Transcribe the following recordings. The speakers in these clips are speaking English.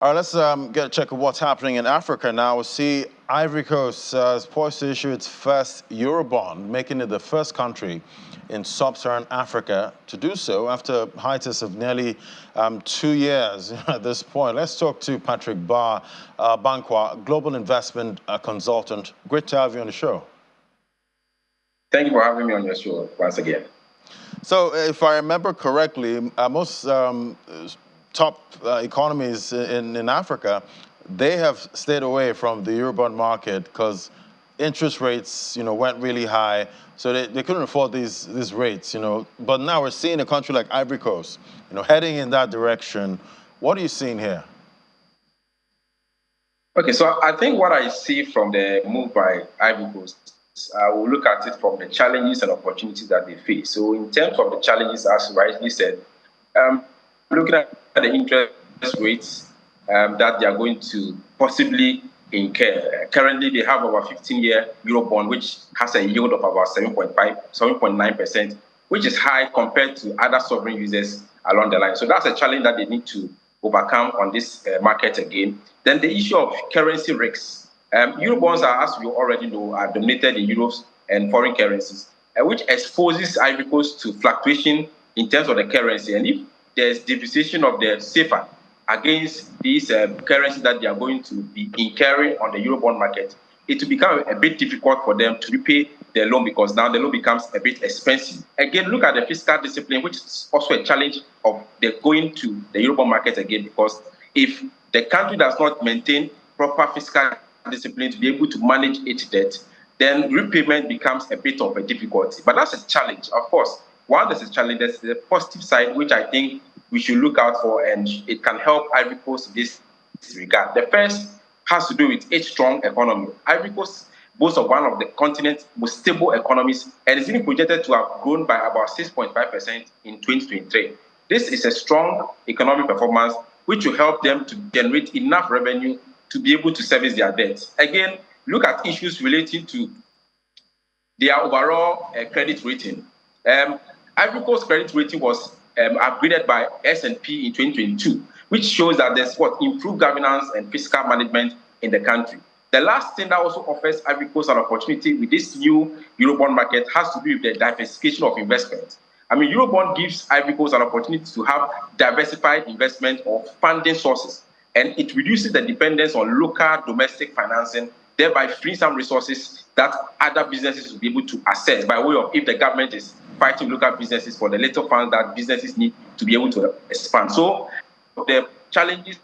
All right, let's get a check of what's happening in Africa now. We see Ivory Coast is poised to issue its first Eurobond, making it the first country in sub-Saharan Africa to do so after a hiatus of nearly 2 years at this point. Let's talk to Patrick Bankwa, Global Investment Consultant. Great to have you on the show. Thank you for having me on your show once again. So if I remember correctly, most top economies in Africa, they have stayed away from the Eurobond market because interest rates, went really high. So they couldn't afford these rates, But now we're seeing a country like Ivory Coast, heading in that direction. What are you seeing here? Okay, so I think what I see from the move by Ivory Coast, I will look at it from the challenges and opportunities that they face. So in terms of the challenges, as rightly said, looking at the interest rates that they are going to possibly incur. Currently, they have about 15-year Eurobond, which has a yield of about 7.9%, which is high compared to other sovereign users along the line. So that's a challenge that they need to overcome on this market again. Then the issue of currency risks. Eurobonds are, as you already know, are dominated in euros and foreign currencies, which exposes Ivory Coast to fluctuation in terms of the currency. And if there's depreciation of the CFA against these currencies that they are going to be incurring on the Eurobond market, it will become a bit difficult for them to repay their loan because now the loan becomes a bit expensive. Again, look at the fiscal discipline, which is also a challenge of the going to the Eurobond market again, because if the country does not maintain proper fiscal discipline to be able to manage its debt, then repayment becomes a bit of a difficulty. But that's a challenge, of course. While there's a challenge, there's the positive side, which I think we should look out for, and it can help Ivory Coast in this regard. The first has to do with its strong economy. Ivory Coast boasts of one of the continent's most stable economies, and is even projected to have grown by about 6.5% in 2023. This is a strong economic performance, which will help them to generate enough revenue to be able to service their debts. Again, look at issues relating to their overall credit rating. Ivory Coast credit rating was upgraded by S&P in 2022, which shows that there's improved governance and fiscal management in the country. The last thing that also offers Ivory Coast an opportunity with this new Eurobond market has to do with the diversification of investment. I mean, Eurobond gives Ivory Coast an opportunity to have diversified investment of funding sources, and it reduces the dependence on local domestic financing, thereby freeing some resources that other businesses will be able to access by way of if the government is fighting local businesses for the little funds that businesses need to be able to expand. So the challenges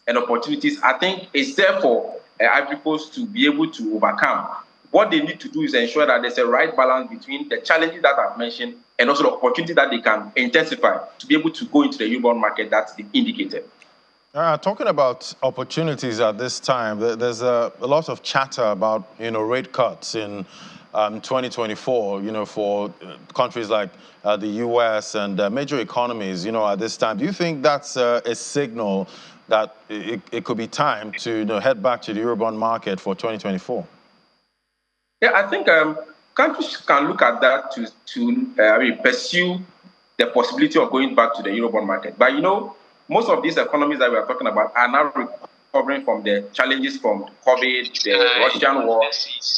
and opportunities, I think, is there for Ivory Coast to be able to overcome. What they need to do is ensure that there's a right balance between the challenges that I've mentioned and also the opportunity that they can intensify to be able to go into the Eurobond market that's indicated. Talking about opportunities at this time, there's a lot of chatter about rate cuts in 2024, for countries like the U.S. and major economies, at this time. Do you think that's a signal that it could be time to head back to the Eurobond market for 2024? Yeah, I think countries can look at that to pursue the possibility of going back to the Eurobond market. But most of these economies that we are talking about are now recovering from the challenges from COVID, the Russian war.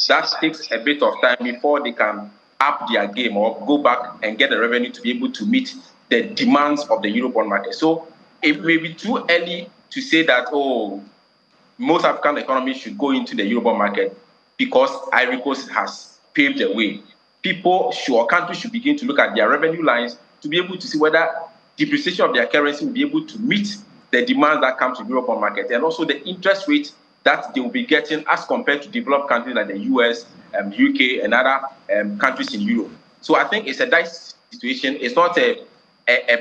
That takes a bit of time before they can up their game or go back and get the revenue to be able to meet the demands of the Eurobond market. So it may be too early to say that, most African economies should go into the Eurobond market because Ivory Coast has paved the way. Countries should begin to look at their revenue lines to be able to see whether depreciation of their currency will be able to meet the demand that comes to the Eurobond market, and also the interest rate that they will be getting as compared to developed countries like the US, UK, and other countries in Europe. So I think it's a nice situation. It's not a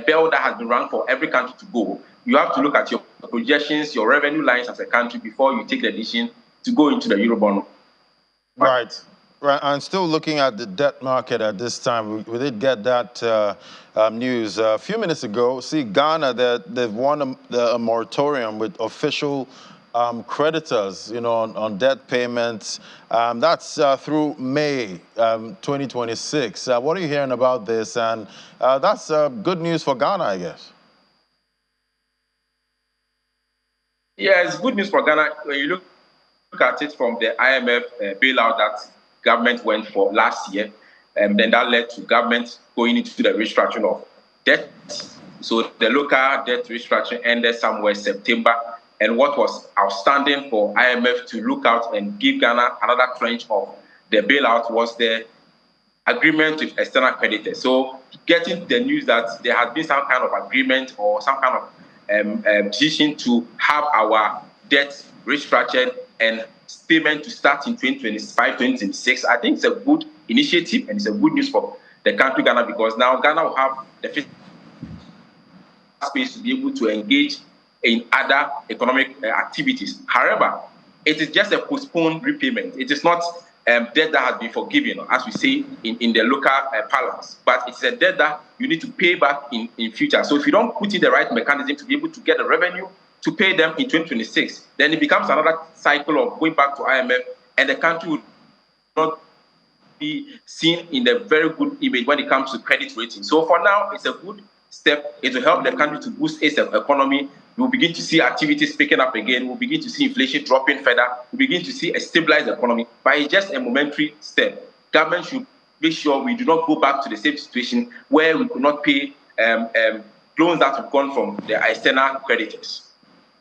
bell that has been rung for every country to go. You have to look at your projections, your revenue lines as a country before you take the decision to go into the Eurobond market. Right, and still looking at the debt market at this time, we did get that news a few minutes ago. See, Ghana, they've won a moratorium with official creditors, on debt payments. That's through May 2026. What are you hearing about this? And that's good news for Ghana, I guess. Yeah, it's good news for Ghana. When you look at it from the IMF bailout that government went for last year, and then that led to government going into the restructuring of debt. So the local debt restructuring ended somewhere September. And what was outstanding for IMF to look out and give Ghana another tranche of the bailout was the agreement with external creditors. So getting the news that there has been some kind of agreement or some kind of decision to have our debt restructured and payment to start in 2025, 2026, I think it's a good initiative and it's a good news for the country Ghana, because now Ghana will have the fiscal space to be able to engage in other economic activities. However, it is just a postponed repayment. It is not debt that has been forgiven, as we say in the local parlance, but it's a debt that you need to pay back in future. So if you don't put in the right mechanism to be able to get the revenue to pay them in 2026, then it becomes another cycle of going back to IMF, and the country will not be seen in the very good image when it comes to credit rating. So for now, it's a good step. It will help the country to boost its economy. We'll begin to see activities picking up again. We'll begin to see inflation dropping further. We'll begin to see a stabilized economy. But it's just a momentary step. Government should make sure we do not go back to the same situation where we could not pay loans that have gone from the external creditors.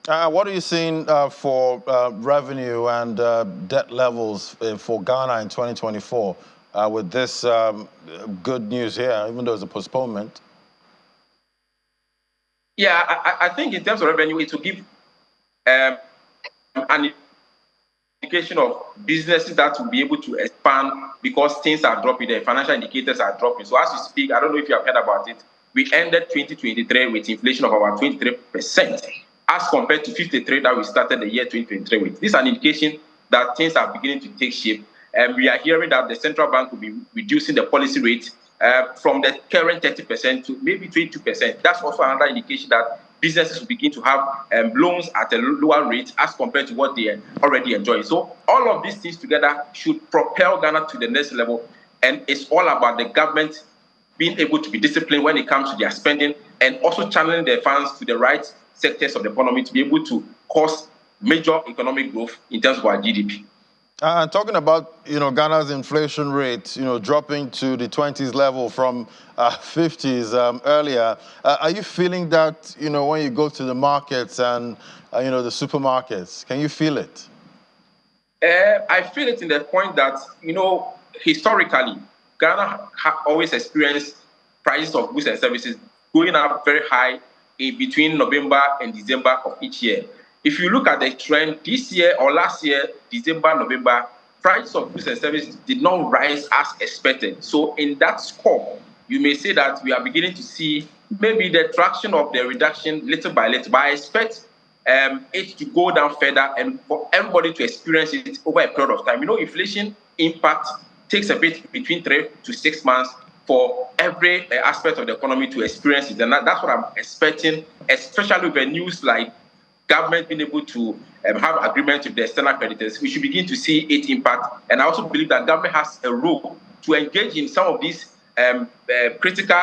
What are you seeing for revenue and debt levels for Ghana in 2024 with this good news here, even though it's a postponement? Yeah, I think in terms of revenue, it will give an indication of businesses that will be able to expand because things are dropping, the financial indicators are dropping. So as we speak, I don't know if you have heard about it, we ended 2023 with inflation of about 23%, as compared to 53% that we started the year 2023 with. This is an indication that things are beginning to take shape. And we are hearing that the central bank will be reducing the policy rate from the current 30% to maybe 22%. That's also another indication that businesses will begin to have loans at a lower rate as compared to what they already enjoy. So all of these things together should propel Ghana to the next level. And it's all about the government being able to be disciplined when it comes to their spending and also channeling their funds to the right sectors of the economy to be able to cause major economic growth in terms of our GDP. Talking about, Ghana's inflation rate, dropping to the 20s level from 50s earlier, are you feeling that, when you go to the markets and, the supermarkets? Can you feel it? I feel it in the point that, historically, Ghana always experienced prices of goods and services going up very high in between November and December of each year. If you look at the trend this year or last year, December, November, prices of goods and services did not rise as expected. So in that scope, you may say that we are beginning to see maybe the traction of the reduction little by little. But I expect it to go down further and for everybody to experience it over a period of time. Inflation impact takes a bit between 3 to 6 months for every aspect of the economy to experience it. And that's what I'm expecting, especially with the news like government being able to have agreement with the external creditors. We should begin to see it impact. And I also believe that government has a role to engage in some of these critical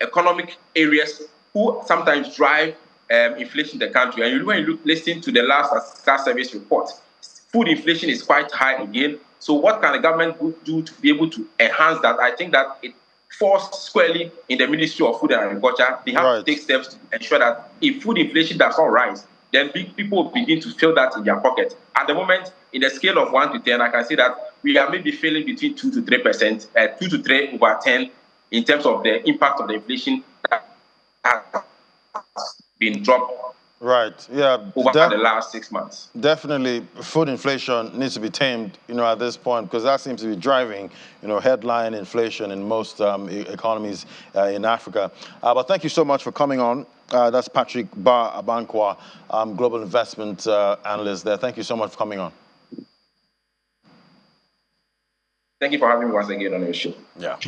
economic areas who sometimes drive inflation in the country. And when you listen to the last statistical service report, food inflation is quite high again. So what can the government do to be able to enhance that? I think that it falls squarely in the Ministry of Food and Agriculture. They have to take steps to ensure that if food inflation does not rise, then people begin to feel that in their pocket. At the moment, in the scale of 1 to 10, I can say that we are maybe feeling between 2 to 3%, 2 to 3 over 10 in terms of the impact of the inflation that has been dropped. Right. Yeah. Over the last 6 months. Definitely, food inflation needs to be tamed, at this point, because that seems to be driving, headline inflation in most economies in Africa. But thank you so much for coming on. That's Patrick Ba Abankwa, global investment analyst there. Thank you so much for coming on. Thank you for having me once again on your show. Yeah.